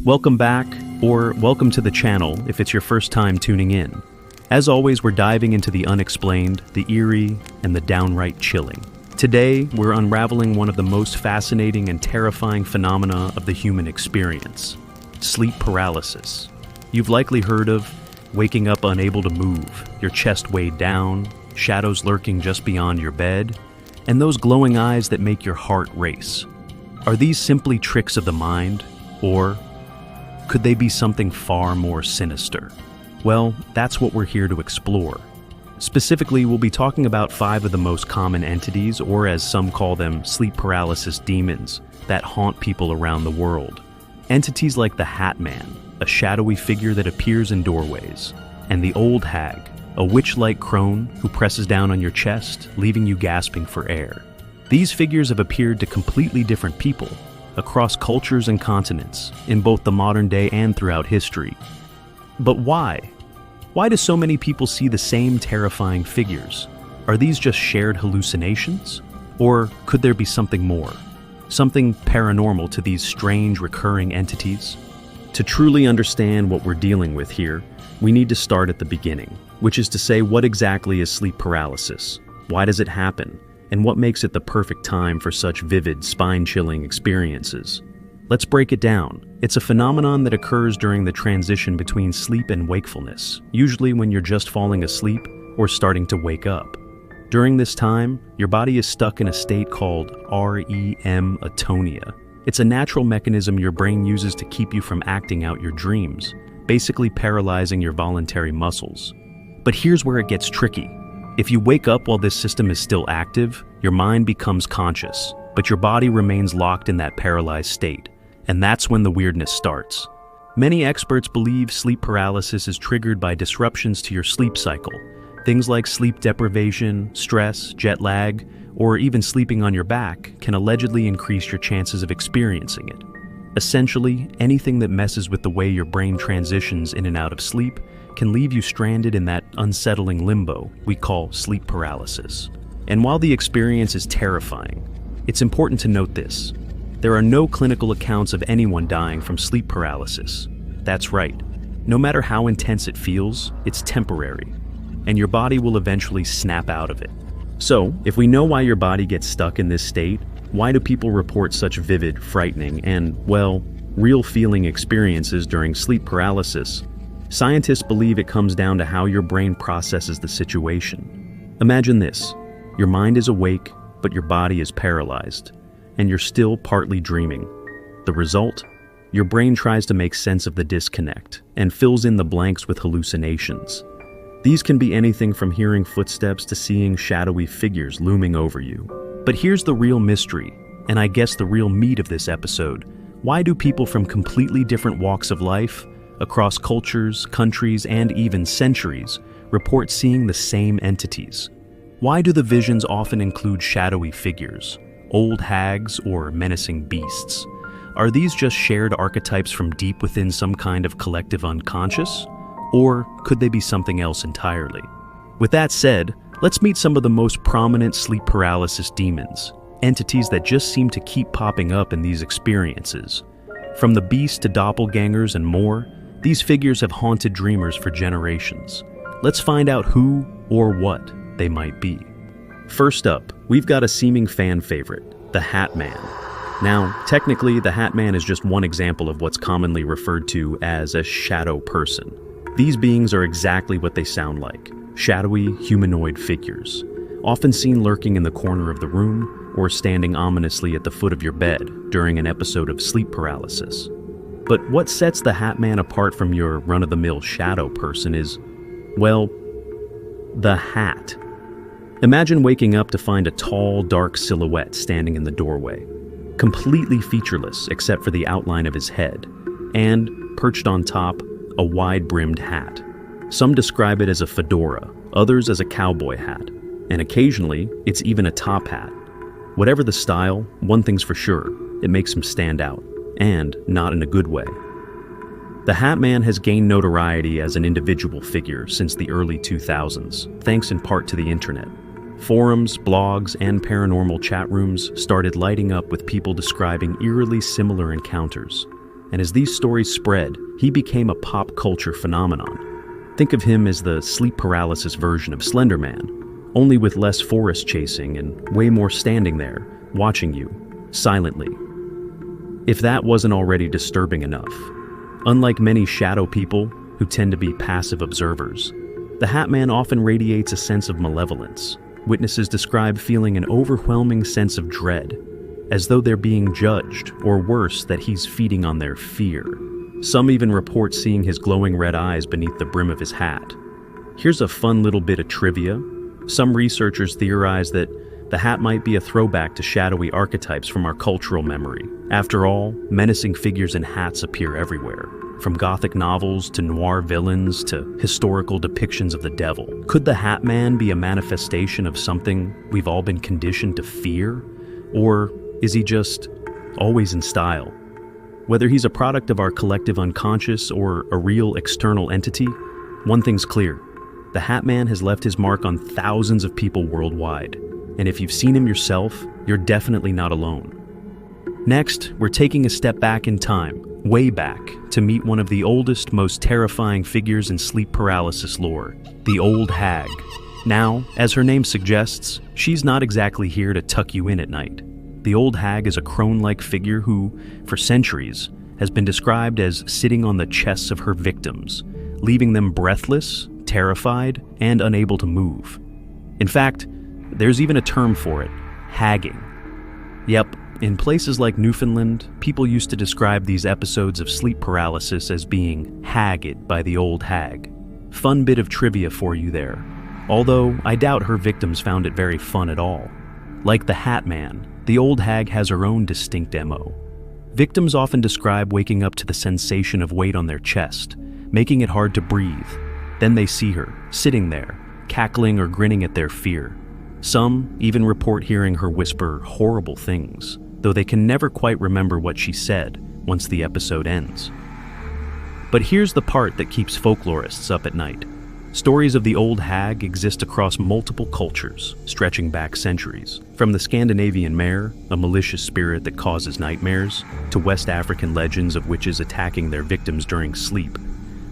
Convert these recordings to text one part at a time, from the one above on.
Welcome back, or welcome to the channel if it's your first time tuning in. As always, we're diving into the unexplained, the eerie, and the downright chilling. Today, we're unraveling one of the most fascinating and terrifying phenomena of the human experience: sleep paralysis. You've likely heard of waking up unable to move, your chest weighed down, shadows lurking just beyond your bed, and those glowing eyes that make your heart race. Are these simply tricks of the mind, or could they be something far more sinister? Well, that's what we're here to explore. Specifically, we'll be talking about 5 of the most common entities, or as some call them, sleep paralysis demons, that haunt people around the world. Entities like the Hat Man, a shadowy figure that appears in doorways, and the Old Hag, a witch-like crone who presses down on your chest, leaving you gasping for air. These figures have appeared to completely different people, across cultures and continents, in both the modern day and throughout history. But why? Why do so many people see the same terrifying figures? Are these just shared hallucinations? Or could there be something more? Something paranormal to these strange recurring entities? To truly understand what we're dealing with here, we need to start at the beginning, which is to say, what exactly is sleep paralysis? Why does it happen? And what makes it the perfect time for such vivid, spine-chilling experiences? Let's break it down. It's a phenomenon that occurs during the transition between sleep and wakefulness, usually when you're just falling asleep or starting to wake up. During this time, your body is stuck in a state called REM atonia. It's a natural mechanism your brain uses to keep you from acting out your dreams, basically paralyzing your voluntary muscles. But here's where it gets tricky. If you wake up while this system is still active, your mind becomes conscious, but your body remains locked in that paralyzed state. And that's when the weirdness starts. Many experts believe sleep paralysis is triggered by disruptions to your sleep cycle. Things like sleep deprivation, stress, jet lag, or even sleeping on your back can allegedly increase your chances of experiencing it. Essentially, anything that messes with the way your brain transitions in and out of sleep can leave you stranded in that unsettling limbo we call sleep paralysis. And while the experience is terrifying, it's important to note this. There are no clinical accounts of anyone dying from sleep paralysis. That's right. No matter how intense it feels, it's temporary, and your body will eventually snap out of it. So, if we know why your body gets stuck in this state, why do people report such vivid, frightening, and, well, real feeling experiences during sleep paralysis? Scientists believe it comes down to how your brain processes the situation. Imagine this. Your mind is awake, but your body is paralyzed, and you're still partly dreaming. The result? Your brain tries to make sense of the disconnect and fills in the blanks with hallucinations. These can be anything from hearing footsteps to seeing shadowy figures looming over you. But here's the real mystery, and I guess the real meat of this episode. Why do people from completely different walks of life, across cultures, countries, and even centuries, report seeing the same entities? Why do the visions often include shadowy figures, old hags, or menacing beasts? Are these just shared archetypes from deep within some kind of collective unconscious? Or could they be something else entirely? With that said, let's meet some of the most prominent sleep paralysis demons, entities that just seem to keep popping up in these experiences. From the beast to doppelgängers and more, these figures have haunted dreamers for generations. Let's find out who or what they might be. First up, we've got a seeming fan favorite, the Hat Man. Now, technically, the Hat Man is just one example of what's commonly referred to as a shadow person. These beings are exactly what they sound like, shadowy, humanoid figures, often seen lurking in the corner of the room or standing ominously at the foot of your bed during an episode of sleep paralysis. But what sets the Hat Man apart from your run-of-the-mill shadow person is, well, the hat. Imagine waking up to find a tall, dark silhouette standing in the doorway, completely featureless except for the outline of his head, and, perched on top, a wide-brimmed hat. Some describe it as a fedora, others as a cowboy hat, and occasionally, it's even a top hat. Whatever the style, one thing's for sure, it makes him stand out, and not in a good way. The Hat Man has gained notoriety as an individual figure since the early 2000s, thanks in part to the internet. Forums, blogs, and paranormal chat rooms started lighting up with people describing eerily similar encounters. and as these stories spread, he became a pop culture phenomenon. Think of him as the sleep paralysis version of Slender Man, only with less forest chasing and way more standing there, watching you, silently. If that wasn't already disturbing enough, unlike many shadow people who tend to be passive observers, the Hat Man often radiates a sense of malevolence. Witnesses describe feeling an overwhelming sense of dread, as though they're being judged, or worse, that he's feeding on their fear. Some even report seeing his glowing red eyes beneath the brim of his hat. Here's a fun little bit of trivia. Some researchers theorize that the hat might be a throwback to shadowy archetypes from our cultural memory. After all, menacing figures in hats appear everywhere, from Gothic novels to noir villains to historical depictions of the devil. Could the Hat Man be a manifestation of something we've all been conditioned to fear? Or is he just always in style? Whether he's a product of our collective unconscious or a real external entity, one thing's clear. The Hat Man has left his mark on thousands of people worldwide. And if you've seen him yourself, you're definitely not alone. Next, we're taking a step back in time, way back, to meet one of the oldest, most terrifying figures in sleep paralysis lore, the Old Hag. Now, as her name suggests, she's not exactly here to tuck you in at night. The Old Hag is a crone-like figure who, for centuries, has been described as sitting on the chests of her victims, leaving them breathless, terrified, and unable to move. In fact, there's even a term for it, hagging. Yep, in places like Newfoundland, people used to describe these episodes of sleep paralysis as being hagged by the Old Hag. Fun bit of trivia for you there, although I doubt her victims found it very fun at all. Like the Hat Man, the Old Hag has her own distinct MO. Victims often describe waking up to the sensation of weight on their chest, making it hard to breathe. Then they see her, sitting there, cackling or grinning at their fear. Some even report hearing her whisper horrible things, though they can never quite remember what she said once the episode ends. But here's the part that keeps folklorists up at night. Stories of the Old Hag exist across multiple cultures, stretching back centuries. From the Scandinavian mare, a malicious spirit that causes nightmares, to West African legends of witches attacking their victims during sleep,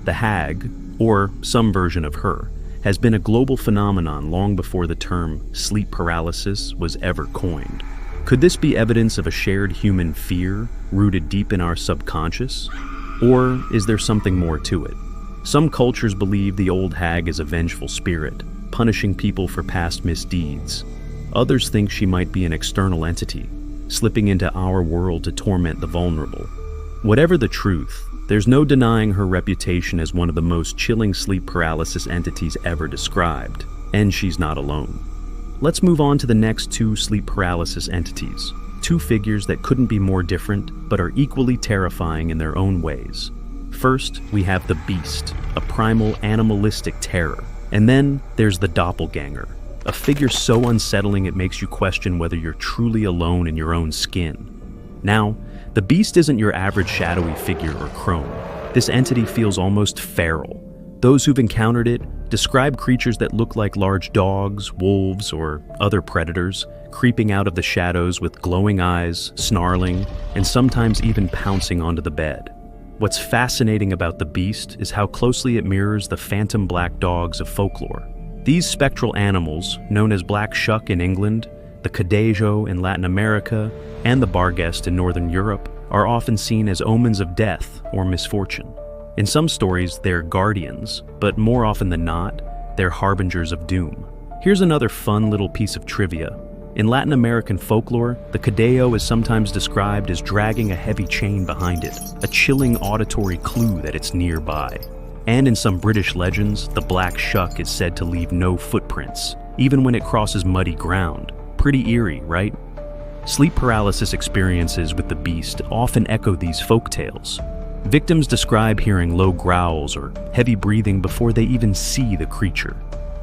the Hag, or some version of her, has been a global phenomenon long before the term sleep paralysis was ever coined. Could this be evidence of a shared human fear rooted deep in our subconscious? Or is there something more to it? Some cultures believe the Old Hag is a vengeful spirit, punishing people for past misdeeds. Others think she might be an external entity, slipping into our world to torment the vulnerable. Whatever the truth, there's no denying her reputation as one of the most chilling sleep paralysis entities ever described, and she's not alone. Let's move on to the next two sleep paralysis entities, two figures that couldn't be more different, but are equally terrifying in their own ways. First, we have the Beast, a primal animalistic terror. And then there's the Doppelganger, a figure so unsettling it makes you question whether you're truly alone in your own skin. Now, the Beast isn't your average shadowy figure or crone. This entity feels almost feral. Those who've encountered it describe creatures that look like large dogs, wolves, or other predators, creeping out of the shadows with glowing eyes, snarling, and sometimes even pouncing onto the bed. What's fascinating about the Beast is how closely it mirrors the phantom black dogs of folklore. These spectral animals, known as black shuck in England, the cadejo in Latin America, and the barghest in Northern Europe, are often seen as omens of death or misfortune. In some stories, they're guardians, but more often than not, they're harbingers of doom. Here's another fun little piece of trivia. In Latin American folklore, the cadejo is sometimes described as dragging a heavy chain behind it, a chilling auditory clue that it's nearby. And in some British legends, the black shuck is said to leave no footprints, even when it crosses muddy ground. Pretty eerie, right? Sleep paralysis experiences with the Beast often echo these folktales. Victims describe hearing low growls or heavy breathing before they even see the creature.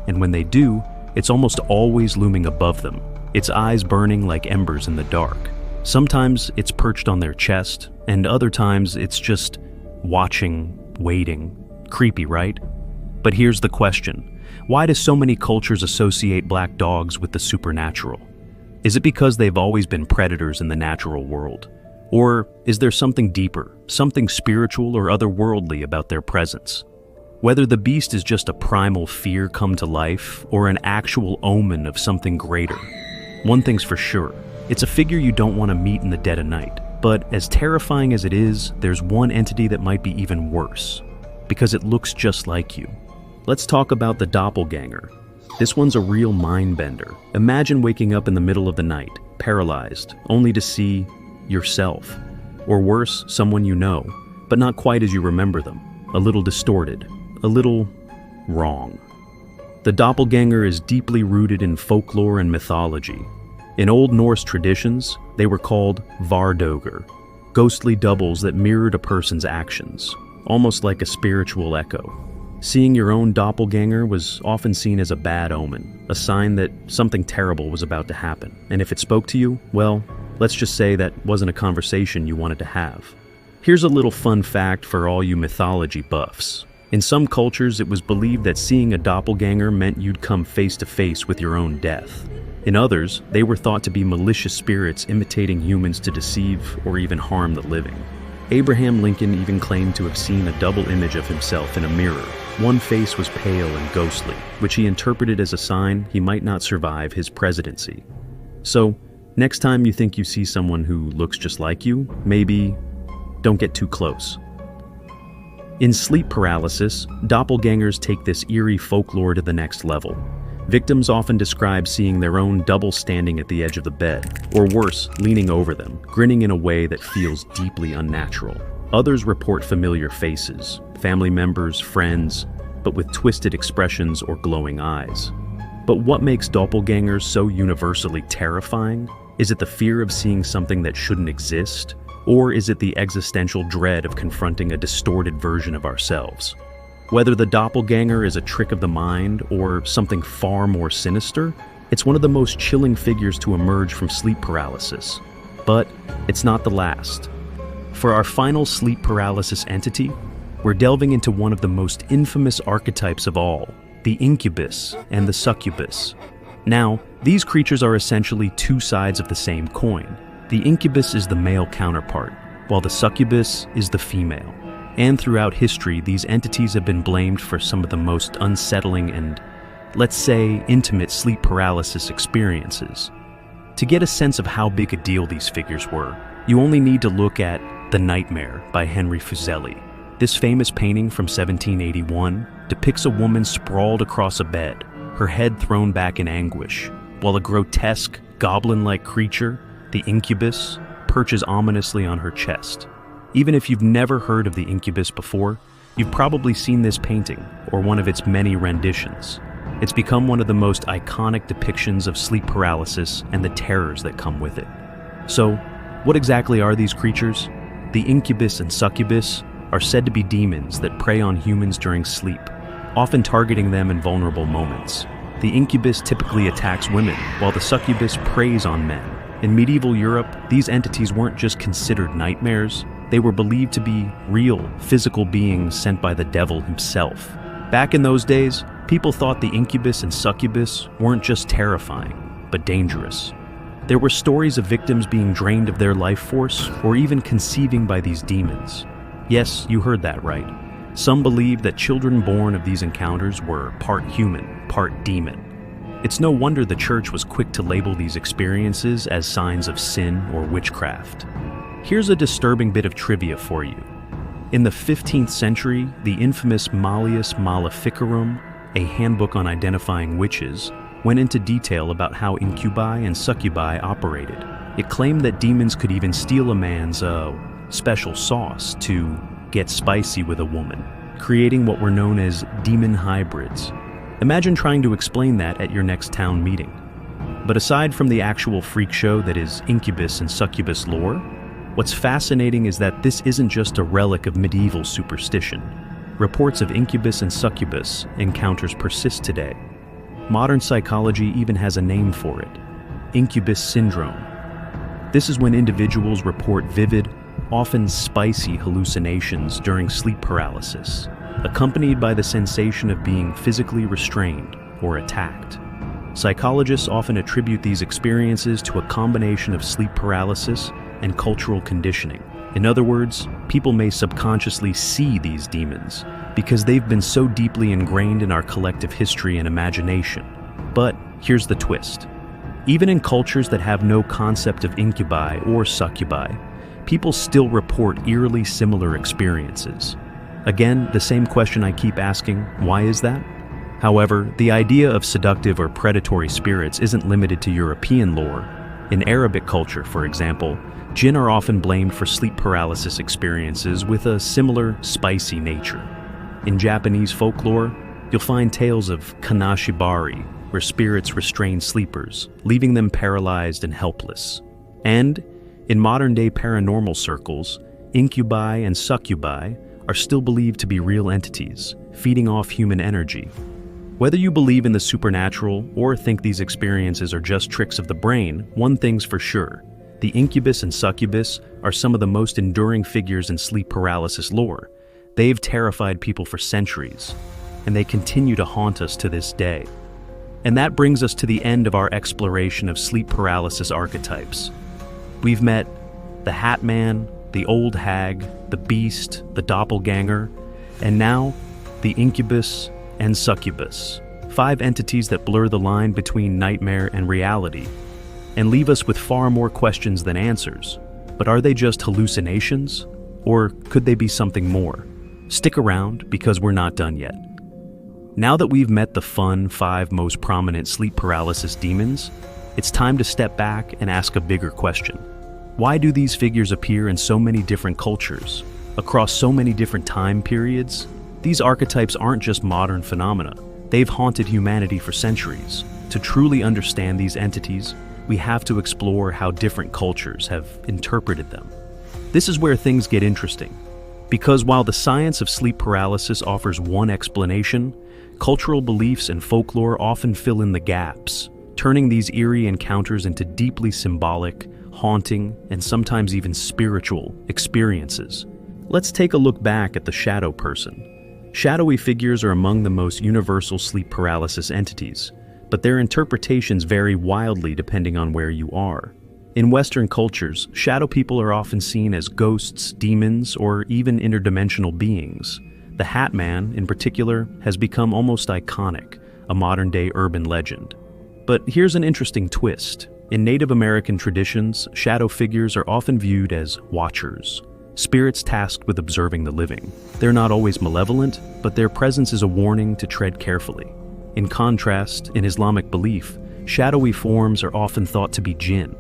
And when they do, it's almost always looming above them, its eyes burning like embers in the dark. Sometimes it's perched on their chest, and other times it's just watching, waiting. Creepy, right? But here's the question. Why do so many cultures associate black dogs with the supernatural? Is it because they've always been predators in the natural world? Or is there something deeper, something spiritual or otherworldly about their presence? Whether the beast is just a primal fear come to life or an actual omen of something greater, one thing's for sure, it's a figure you don't want to meet in the dead of night. But as terrifying as it is, there's one entity that might be even worse, because it looks just like you. Let's talk about the doppelganger. This one's a real mind bender. Imagine waking up in the middle of the night, paralyzed, only to see yourself. Or worse, someone you know, but not quite as you remember them. A little distorted, a little wrong. The doppelganger is deeply rooted in folklore and mythology. In Old Norse traditions, they were called vardoger, ghostly doubles that mirrored a person's actions, almost like a spiritual echo. Seeing your own doppelganger was often seen as a bad omen, a sign that something terrible was about to happen. And if it spoke to you, well, let's just say that wasn't a conversation you wanted to have. Here's a little fun fact for all you mythology buffs. In some cultures, it was believed that seeing a doppelganger meant you'd come face to face with your own death. In others, they were thought to be malicious spirits imitating humans to deceive or even harm the living. Abraham Lincoln even claimed to have seen a double image of himself in a mirror. One face was pale and ghostly, which he interpreted as a sign he might not survive his presidency. So, next time you think you see someone who looks just like you, maybe don't get too close. In sleep paralysis, doppelgangers take this eerie folklore to the next level. Victims often describe seeing their own double standing at the edge of the bed, or worse, leaning over them, grinning in a way that feels deeply unnatural. Others report familiar faces, family members, friends, but with twisted expressions or glowing eyes. But what makes doppelgangers so universally terrifying? Is it the fear of seeing something that shouldn't exist? Or is it the existential dread of confronting a distorted version of ourselves? Whether the doppelganger is a trick of the mind or something far more sinister, it's one of the most chilling figures to emerge from sleep paralysis. But it's not the last. For our final sleep paralysis entity, we're delving into one of the most infamous archetypes of all, the incubus and the succubus. Now, these creatures are essentially two sides of the same coin. The incubus is the male counterpart, while the succubus is the female. And throughout history, these entities have been blamed for some of the most unsettling and, let's say, intimate sleep paralysis experiences. To get a sense of how big a deal these figures were, you only need to look at The Nightmare by Henry Fuseli. This famous painting from 1781 depicts a woman sprawled across a bed, her head thrown back in anguish, while a grotesque, goblin-like creature, the incubus, perches ominously on her chest. Even if you've never heard of the incubus before, you've probably seen this painting or one of its many renditions. It's become one of the most iconic depictions of sleep paralysis and the terrors that come with it. So, what exactly are these creatures? The incubus and succubus are said to be demons that prey on humans during sleep, often targeting them in vulnerable moments. The incubus typically attacks women, while the succubus preys on men. In medieval Europe, these entities weren't just considered nightmares, they were believed to be real, physical beings sent by the devil himself. Back in those days, people thought the incubus and succubus weren't just terrifying, but dangerous. There were stories of victims being drained of their life force or even conceiving by these demons. Yes, you heard that right. Some believed that children born of these encounters were part human, part demon. It's no wonder the church was quick to label these experiences as signs of sin or witchcraft. Here's a disturbing bit of trivia for you. In the 15th century, the infamous Malleus Maleficarum, a handbook on identifying witches, went into detail about how incubi and succubi operated. It claimed that demons could even steal a man's special sauce to get spicy with a woman, creating what were known as demon hybrids. Imagine trying to explain that at your next town meeting. But aside from the actual freak show that is incubus and succubus lore, what's fascinating is that this isn't just a relic of medieval superstition. Reports of incubus and succubus encounters persist today. Modern psychology even has a name for it: incubus syndrome. This is when individuals report vivid, often spicy hallucinations during sleep paralysis, accompanied by the sensation of being physically restrained or attacked. Psychologists often attribute these experiences to a combination of sleep paralysis and cultural conditioning. In other words, people may subconsciously see these demons because they've been so deeply ingrained in our collective history and imagination. But here's the twist. Even in cultures that have no concept of incubi or succubi, people still report eerily similar experiences. Again, the same question I keep asking, why is that? However, the idea of seductive or predatory spirits isn't limited to European lore. In Arabic culture, for example, jinn are often blamed for sleep paralysis experiences with a similar spicy nature. In Japanese folklore, you'll find tales of kanashibari, where spirits restrain sleepers, leaving them paralyzed and helpless. And in modern-day paranormal circles, incubi and succubi are still believed to be real entities, feeding off human energy. Whether you believe in the supernatural or think these experiences are just tricks of the brain, one thing's for sure. The Incubus and Succubus are some of the most enduring figures in sleep paralysis lore. They've terrified people for centuries, and they continue to haunt us to this day. And that brings us to the end of our exploration of sleep paralysis archetypes. We've met the Hat Man, the Old Hag, the Beast, the Doppelganger, and now the Incubus and Succubus, 5 entities that blur the line between nightmare and reality, and leave us with far more questions than answers. But are they just hallucinations? Or could they be something more? Stick around, because we're not done yet. Now that we've met the fun 5 most prominent sleep paralysis demons, it's time to step back and ask a bigger question. Why do these figures appear in so many different cultures, across so many different time periods? These archetypes aren't just modern phenomena. They've haunted humanity for centuries. To truly understand these entities, we have to explore how different cultures have interpreted them. This is where things get interesting, because while the science of sleep paralysis offers one explanation, cultural beliefs and folklore often fill in the gaps, turning these eerie encounters into deeply symbolic, haunting, and sometimes even spiritual experiences. Let's take a look back at the shadow person. Shadowy figures are among the most universal sleep paralysis entities, but their interpretations vary wildly depending on where you are. In Western cultures, shadow people are often seen as ghosts, demons, or even interdimensional beings. The Hat Man, in particular, has become almost iconic, a modern-day urban legend. But here's an interesting twist. In Native American traditions, shadow figures are often viewed as watchers, spirits tasked with observing the living. They're not always malevolent, but their presence is a warning to tread carefully. In contrast, in Islamic belief, shadowy forms are often thought to be jinn,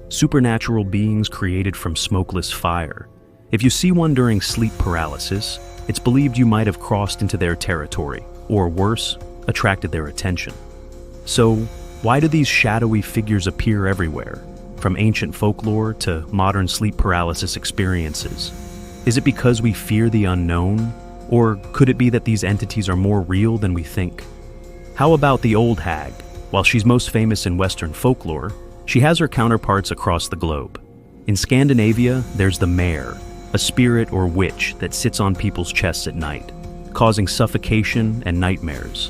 supernatural beings created from smokeless fire. If you see one during sleep paralysis, it's believed you might have crossed into their territory, or worse, attracted their attention. So, why do these shadowy figures appear everywhere? From ancient folklore to modern sleep paralysis experiences? Is it because we fear the unknown? Or could it be that these entities are more real than we think? How about the Old Hag? While she's most famous in Western folklore, she has her counterparts across the globe. In Scandinavia, there's the mare, a spirit or witch that sits on people's chests at night, causing suffocation and nightmares.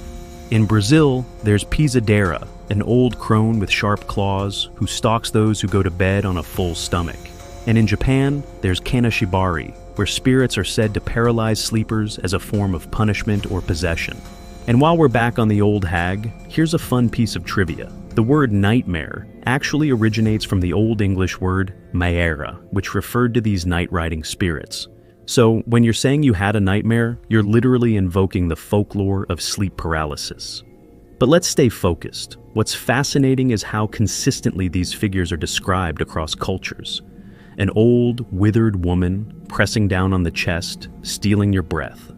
In Brazil, there's Pisadera, an old crone with sharp claws who stalks those who go to bed on a full stomach. And in Japan, there's Kanashibari, where spirits are said to paralyze sleepers as a form of punishment or possession. And while we're back on the Old Hag, here's a fun piece of trivia. The word nightmare actually originates from the Old English word maera, which referred to these night-riding spirits. So when you're saying you had a nightmare, you're literally invoking the folklore of sleep paralysis. But let's stay focused. What's fascinating is how consistently these figures are described across cultures. An old, withered woman pressing down on the chest, stealing your breath.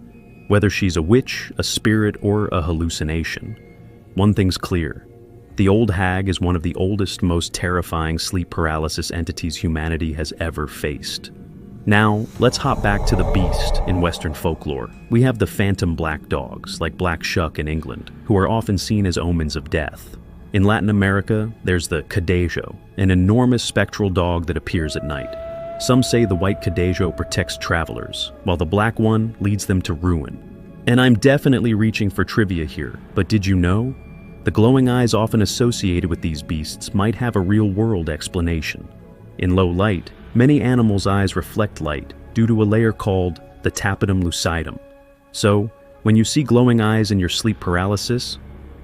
Whether she's a witch, a spirit, or a hallucination, one thing's clear. The Old Hag is one of the oldest, most terrifying sleep paralysis entities humanity has ever faced. Now, let's hop back to the Beast in Western folklore. We have the phantom black dogs, like Black Shuck in England, who are often seen as omens of death. In Latin America, there's the Cadejo, an enormous spectral dog that appears at night. Some say the white Cadejo protects travelers, while the black one leads them to ruin. And I'm definitely reaching for trivia here, but did you know? The glowing eyes often associated with these beasts might have a real-world explanation. In low light, Many animals' eyes reflect light due to a layer called the tapetum lucidum. So, when you see glowing eyes in your sleep paralysis,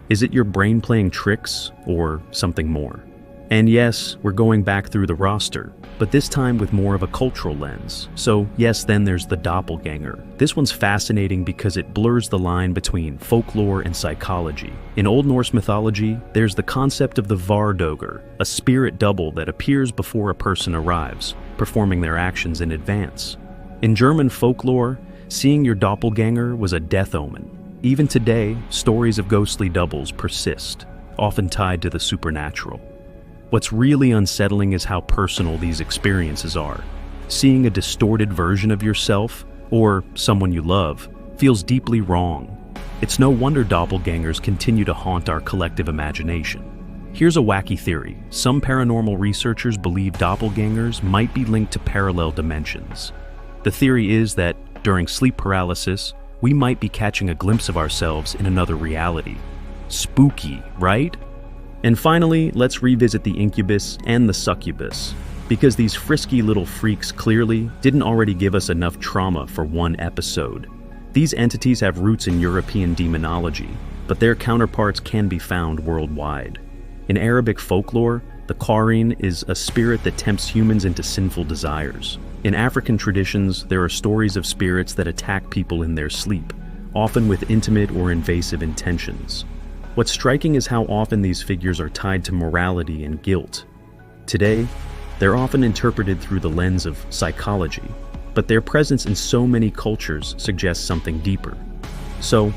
is it your brain playing tricks or something more? And yes, we're going back through the roster, but this time with more of a cultural lens. So yes, then there's the doppelganger. This one's fascinating because it blurs the line between folklore and psychology. In Old Norse mythology, there's the concept of the vardoger, a spirit double that appears before a person arrives, performing their actions in advance. In German folklore, seeing your doppelganger was a death omen. Even today, stories of ghostly doubles persist, often tied to the supernatural. What's really unsettling is how personal these experiences are. Seeing a distorted version of yourself, or someone you love, feels deeply wrong. It's no wonder doppelgangers continue to haunt our collective imagination. Here's a wacky theory. Some paranormal researchers believe doppelgangers might be linked to parallel dimensions. The theory is that, during sleep paralysis, we might be catching a glimpse of ourselves in another reality. Spooky, right? And finally, let's revisit the Incubus and the Succubus, because these frisky little freaks clearly didn't already give us enough trauma for one episode. These entities have roots in European demonology, but their counterparts can be found worldwide. In Arabic folklore, the Qareen is a spirit that tempts humans into sinful desires. In African traditions, there are stories of spirits that attack people in their sleep, often with intimate or invasive intentions. What's striking is how often these figures are tied to morality and guilt. Today, they're often interpreted through the lens of psychology, but their presence in so many cultures suggests something deeper. So,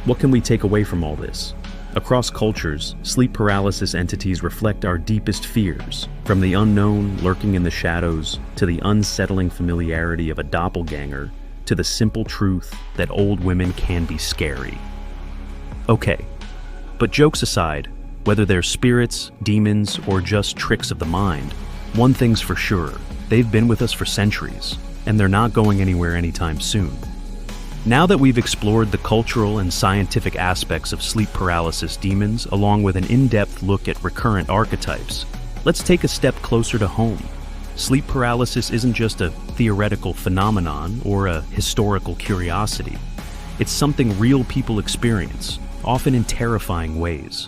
what can we take away from all this? Across cultures, sleep paralysis entities reflect our deepest fears, from the unknown lurking in the shadows, to the unsettling familiarity of a doppelganger, to the simple truth that old women can be scary. Okay. But jokes aside, whether they're spirits, demons, or just tricks of the mind, one thing's for sure, they've been with us for centuries, and they're not going anywhere anytime soon. Now that we've explored the cultural and scientific aspects of sleep paralysis demons, along with an in-depth look at recurrent archetypes, let's take a step closer to home. Sleep paralysis isn't just a theoretical phenomenon or a historical curiosity. It's something real people experience, often in terrifying ways.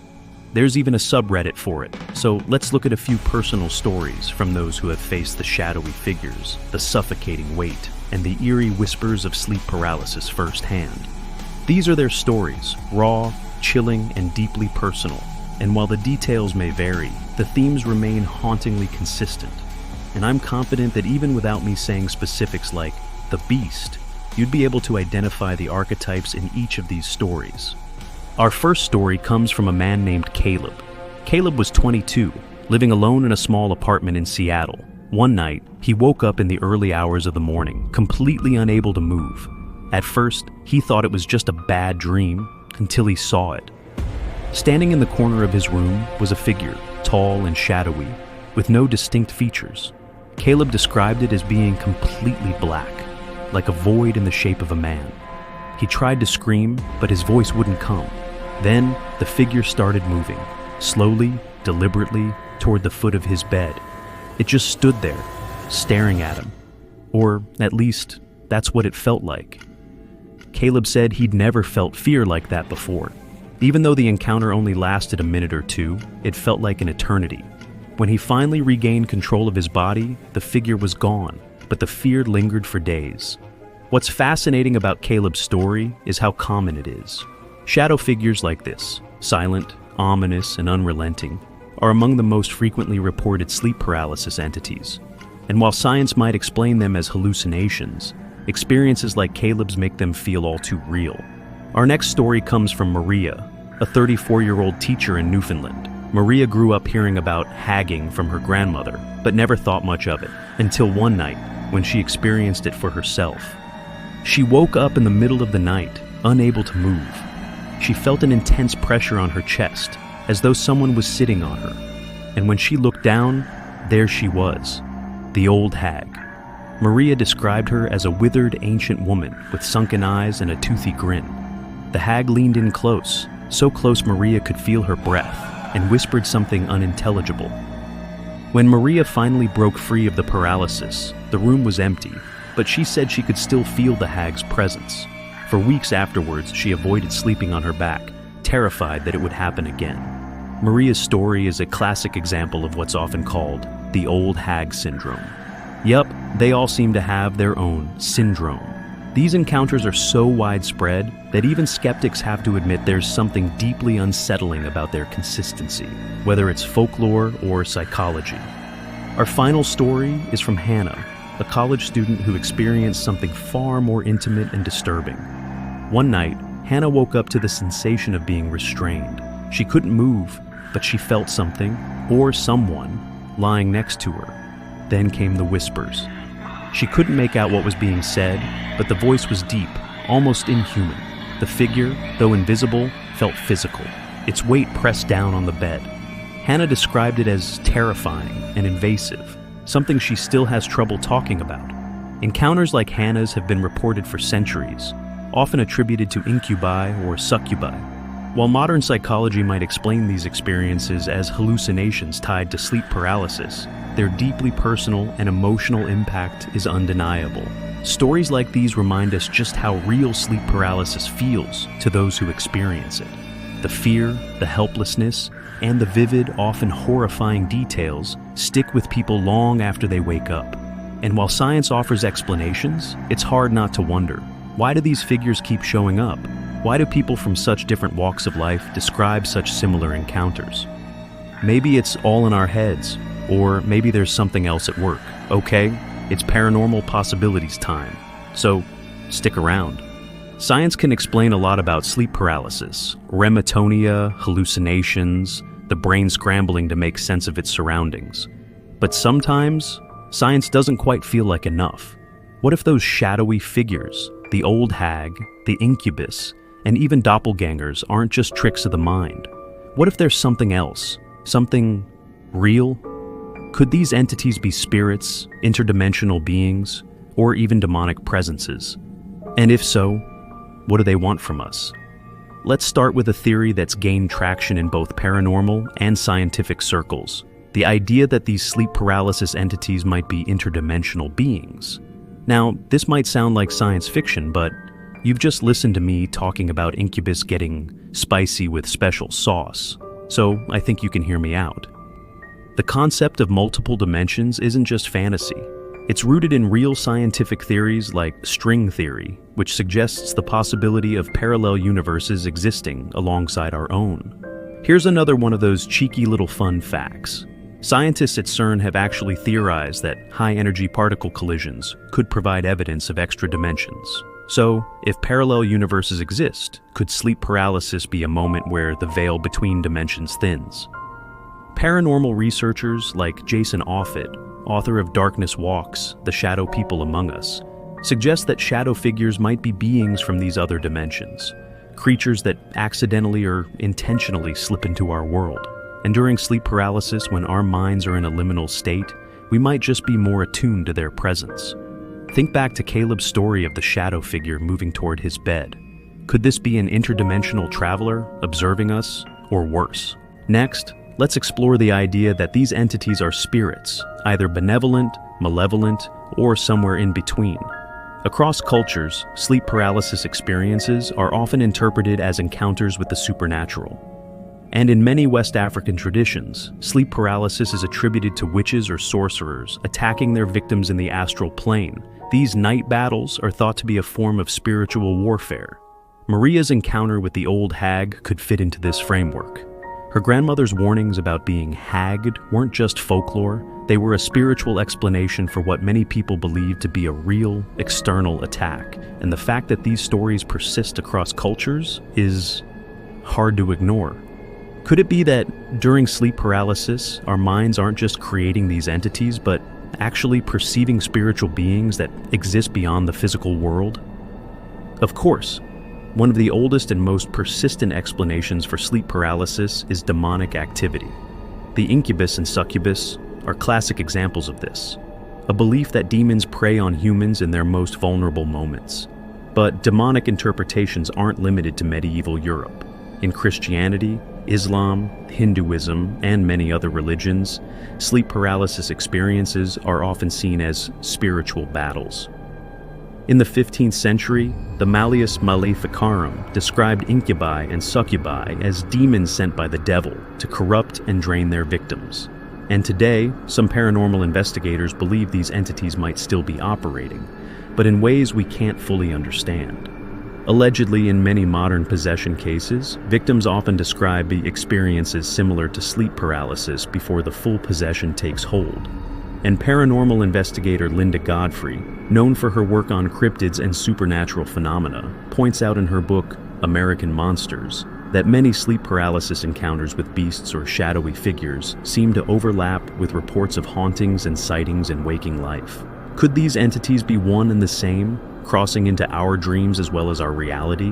There's even a subreddit for it, so let's look at a few personal stories from those who have faced the shadowy figures, the suffocating weight, and the eerie whispers of sleep paralysis firsthand. These are their stories, raw, chilling, and deeply personal, and while the details may vary, the themes remain hauntingly consistent. And I'm confident that even without me saying specifics like the beast, you'd be able to identify the archetypes in each of these stories. Our first story comes from a man named Caleb. Caleb was 22, living alone in a small apartment in Seattle. One night, he woke up in the early hours of the morning, completely unable to move. At first, he thought it was just a bad dream, until he saw it. Standing in the corner of his room was a figure, tall and shadowy, with no distinct features. Caleb described it as being completely black, like a void in the shape of a man. He tried to scream, but his voice wouldn't come. Then, the figure started moving, slowly, deliberately, toward the foot of his bed. It just stood there, staring at him. Or, at least, that's what it felt like. Caleb said he'd never felt fear like that before. Even though the encounter only lasted a minute or two, it felt like an eternity. When he finally regained control of his body, the figure was gone, but the fear lingered for days. What's fascinating about Caleb's story is how common it is. Shadow figures like this, silent, ominous, and unrelenting, are among the most frequently reported sleep paralysis entities. And while science might explain them as hallucinations, experiences like Caleb's make them feel all too real. Our next story comes from Maria, a 34-year-old teacher in Newfoundland. Maria grew up hearing about hagging from her grandmother, but never thought much of it, until one night when she experienced it for herself. She woke up in the middle of the night, unable to move. She felt an intense pressure on her chest, as though someone was sitting on her. And when she looked down, there she was, the Old Hag. Maria described her as a withered ancient woman with sunken eyes and a toothy grin. The hag leaned in close, so close Maria could feel her breath, and whispered something unintelligible. When Maria finally broke free of the paralysis, the room was empty, but she said she could still feel the hag's presence. For weeks afterwards, she avoided sleeping on her back, terrified that it would happen again. Maria's story is a classic example of what's often called the Old Hag syndrome. Yup, they all seem to have their own syndrome. These encounters are so widespread that even skeptics have to admit there's something deeply unsettling about their consistency, whether it's folklore or psychology. Our final story is from Hannah, a college student who experienced something far more intimate and disturbing. One night, Hannah woke up to the sensation of being restrained. She couldn't move, but she felt something, or someone, lying next to her. Then came the whispers. She couldn't make out what was being said, but the voice was deep, almost inhuman. The figure, though invisible, felt physical, its weight pressed down on the bed. Hannah described it as terrifying and invasive, something she still has trouble talking about. Encounters like Hannah's have been reported for centuries, often attributed to incubi or succubi. While modern psychology might explain these experiences as hallucinations tied to sleep paralysis, their deeply personal and emotional impact is undeniable. Stories like these remind us just how real sleep paralysis feels to those who experience it. The fear, the helplessness, and the vivid, often horrifying details stick with people long after they wake up. And while science offers explanations, it's hard not to wonder, why do these figures keep showing up? Why do people from such different walks of life describe such similar encounters? Maybe it's all in our heads, or maybe there's something else at work. Okay, it's paranormal possibilities time, so stick around. Science can explain a lot about sleep paralysis, REM atonia, hallucinations, the brain scrambling to make sense of its surroundings. But sometimes, science doesn't quite feel like enough. What if those shadowy figures, the Old Hag, the Incubus, and even Doppelgängers aren't just tricks of the mind? What if there's something else? Something real? Could these entities be spirits, interdimensional beings, or even demonic presences? And if so, what do they want from us? Let's start with a theory that's gained traction in both paranormal and scientific circles. The idea that these sleep paralysis entities might be interdimensional beings. Now, this might sound like science fiction, but you've just listened to me talking about Incubus getting spicy with special sauce, so I think you can hear me out. The concept of multiple dimensions isn't just fantasy. It's rooted in real scientific theories like string theory, which suggests the possibility of parallel universes existing alongside our own. Here's another one of those cheeky little fun facts. Scientists at CERN have actually theorized that high-energy particle collisions could provide evidence of extra dimensions. So, if parallel universes exist, could sleep paralysis be a moment where the veil between dimensions thins? Paranormal researchers like Jason Offutt, author of Darkness Walks, The Shadow People Among Us, suggest that shadow figures might be beings from these other dimensions, creatures that accidentally or intentionally slip into our world. And during sleep paralysis, when our minds are in a liminal state, we might just be more attuned to their presence. Think back to Caleb's story of the shadow figure moving toward his bed. Could this be an interdimensional traveler observing us, or worse? Next, let's explore the idea that these entities are spirits, either benevolent, malevolent, or somewhere in between. Across cultures, sleep paralysis experiences are often interpreted as encounters with the supernatural. And in many West African traditions, sleep paralysis is attributed to witches or sorcerers attacking their victims in the astral plane. These night battles are thought to be a form of spiritual warfare. Maria's encounter with the Old Hag could fit into this framework. Her grandmother's warnings about being hagged weren't just folklore, they were a spiritual explanation for what many people believe to be a real, external attack. And the fact that these stories persist across cultures is hard to ignore. Could it be that during sleep paralysis, our minds aren't just creating these entities, but actually perceiving spiritual beings that exist beyond the physical world? Of course, one of the oldest and most persistent explanations for sleep paralysis is demonic activity. The Incubus and Succubus are classic examples of this, a belief that demons prey on humans in their most vulnerable moments. But demonic interpretations aren't limited to medieval Europe. In Christianity, Islam, Hinduism, and many other religions, sleep paralysis experiences are often seen as spiritual battles. In the 15th century, the Malleus Maleficarum described incubi and succubi as demons sent by the devil to corrupt and drain their victims. And today, some paranormal investigators believe these entities might still be operating, but in ways we can't fully understand. Allegedly, in many modern possession cases, victims often describe the experiences similar to sleep paralysis before the full possession takes hold. And paranormal investigator Linda Godfrey, known for her work on cryptids and supernatural phenomena, points out in her book, American Monsters, that many sleep paralysis encounters with beasts or shadowy figures seem to overlap with reports of hauntings and sightings in waking life. Could these entities be one and the same, crossing into our dreams as well as our reality?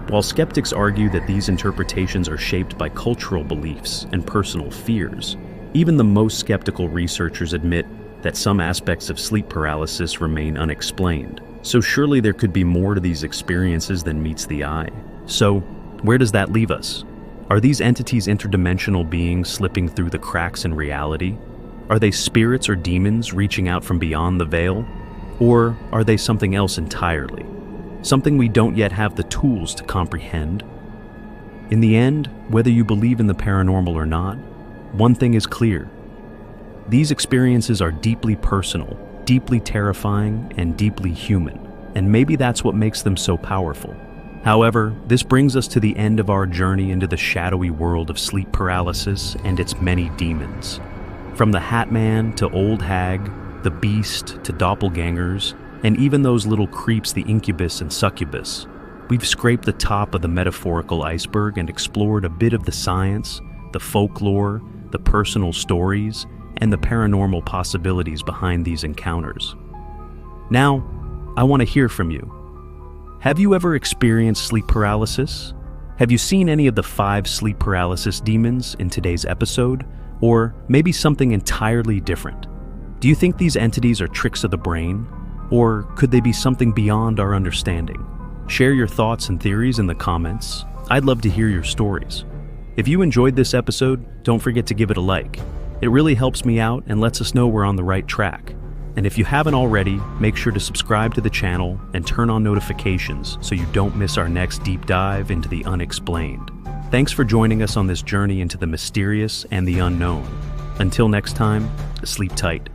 While skeptics argue that these interpretations are shaped by cultural beliefs and personal fears, even the most skeptical researchers admit that some aspects of sleep paralysis remain unexplained. So surely there could be more to these experiences than meets the eye. So, where does that leave us? Are these entities interdimensional beings slipping through the cracks in reality? Are they spirits or demons reaching out from beyond the veil? Or are they something else entirely? Something we don't yet have the tools to comprehend? In the end, whether you believe in the paranormal or not, one thing is clear. These experiences are deeply personal, deeply terrifying, and deeply human, and maybe that's what makes them so powerful. However, this brings us to the end of our journey into the shadowy world of sleep paralysis and its many demons. From the Hat Man to Old Hag, the Beast to Doppelgängers, and even those little creeps, the Incubus and Succubus, we've scraped the top of the metaphorical iceberg and explored a bit of the science, the folklore, the personal stories, and the paranormal possibilities behind these encounters. Now, I want to hear from you. Have you ever experienced sleep paralysis? Have you seen any of the 5 sleep paralysis demons in today's episode? Or maybe something entirely different? Do you think these entities are tricks of the brain? Or could they be something beyond our understanding? Share your thoughts and theories in the comments. I'd love to hear your stories. If you enjoyed this episode, don't forget to give it a like. It really helps me out and lets us know we're on the right track. And if you haven't already, make sure to subscribe to the channel and turn on notifications so you don't miss our next deep dive into the unexplained. Thanks for joining us on this journey into the mysterious and the unknown. Until next time, sleep tight.